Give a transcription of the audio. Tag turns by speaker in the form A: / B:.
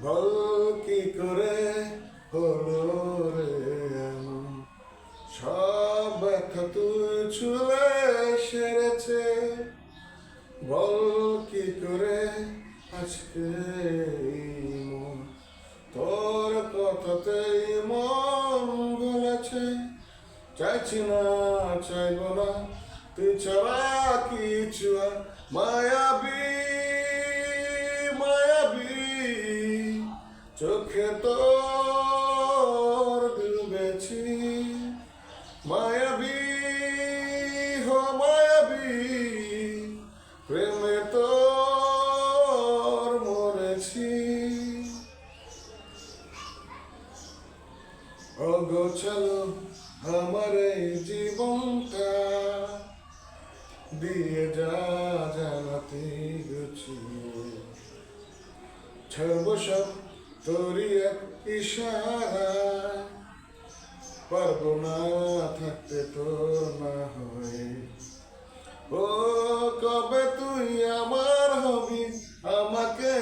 A: বল কি করে হলো রে এমন, সব ব্যথা তুই ছুলে সেরেছে। বল কি করে আজকে এই মন তোর কথাতেই মন গলেছে। চাইছি না, চাইব না, তুই ছাড়া কিছু আর। মায়াবী মায়াবী চোখে তোর ডুবেছি। মায়াবী হো মায়াবী প্রেমে তোর মরেছি। অগোছালো আমার এই জীবনটা, দিয়ে যা জানাতে গুছিয়ে। ছাড়বো সব তোরই এক ইশারা, পারবো না থাকতে তোর না হয়ে। ও কবে তুই আমার হবি, আমাকে